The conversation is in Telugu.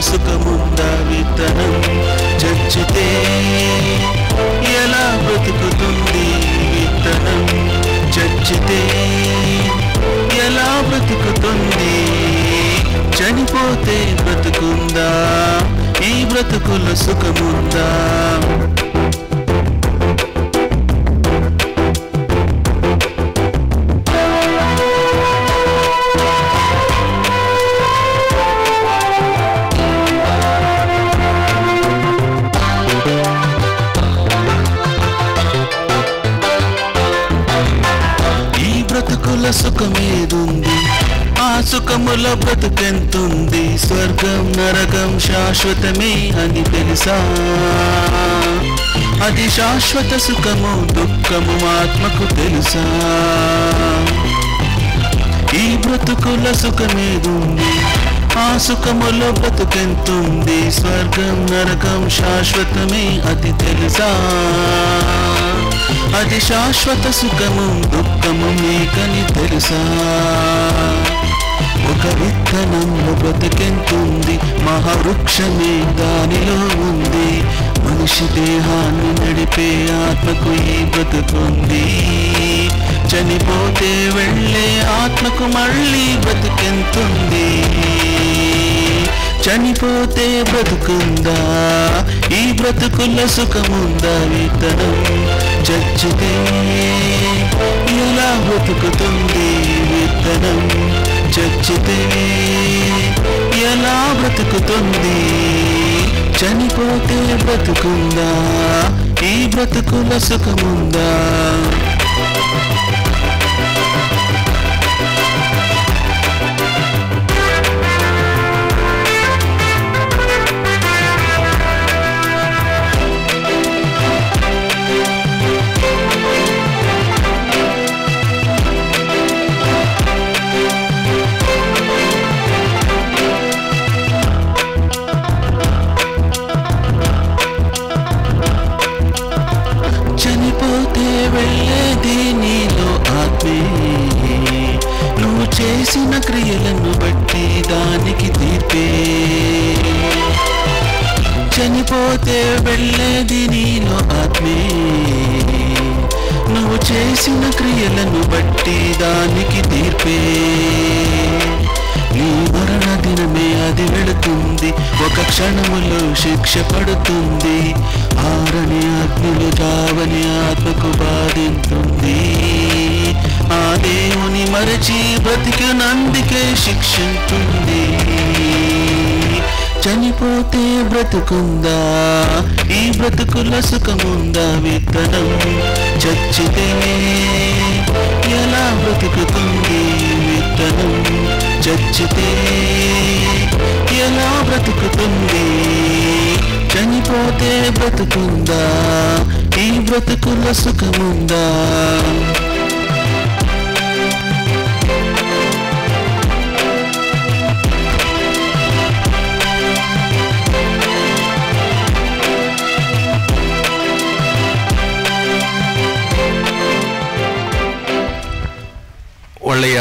సుఖముందా విత్తనం చచ్చితే ఎలా బ్రతుకుతుంది విత్తనం చచ్చితే ఎలా బ్రతుకుతుంది చనిపోతే బ్రతుకుందా ఈ బ్రతుకుల సుఖముందా బ్రతుకుల సుఖమేదుంది ఆ సుఖముల బ్రతుకెంతుంది స్వర్గం నరకం శాశ్వతమే అని తెలుసా అది శాశ్వత సుఖము దుఃఖము ఆత్మకు తెలుసా ఈ బ్రతుకుల సుఖమేదుంది ఆ సుఖముల బ్రతుకెంతుంది స్వర్గం నరకం శాశ్వతమే అది తెలుసా అది శాశ్వత సుఖము దుఃఖము మీకని తెలుసా ఒక విత్తనంలో బ్రతికెంతుంది మహావృక్షమే దానిలో ఉంది మనిషి దేహాన్ని నడిపే ఆత్మకు ఈ బ్రతుకుంది చనిపోతే వెళ్ళే ఆత్మకు మళ్ళీ బ్రతికెంతుంది చనిపోతే బ్రతుకుందా ఈ బ్రతుకుల సుఖముందా విత్తనం చచ్చితే ఎలా బ్రతుకుతుంది విత్తనం చచ్చితే ఎలా బ్రతుకుతుంది చనిపోతే బ్రతుకుందా ఈ బ్రతుకుల సుఖముందా చనిపోతే వెళ్ళేది నీలో ఆత్మే నువ్వు చేసిన క్రియలను బట్టి దానికి తీర్పే చనిపోతే వెళ్ళేది నీలో ఆత్మే నువ్వు చేసిన క్రియలను బట్టి దానికి తీర్పే నీ మరణ దినమే అది వెళుతుంది ఒక క్షణములో శిక్ష పడుతుంది ఆరని అగ్నిలో చావని ఆత్మకు బాధింటుంది ఆ దేవుని మరచి బ్రతికినందుకే శిక్షింటుంది చనిపోతే బ్రతుకుందా ఈ బ్రతుకుల సుఖముందా విత్తనం చచ్చితే ఎలా బ్రతుకుతుంది విత్తనం చచ్చితే ఎలా బ్రతుకుతుంది చనిపోతే బ్రతుకుందా ఈ బ్రతుకుల సుఖముందా ಒಳ್ಳೆಯ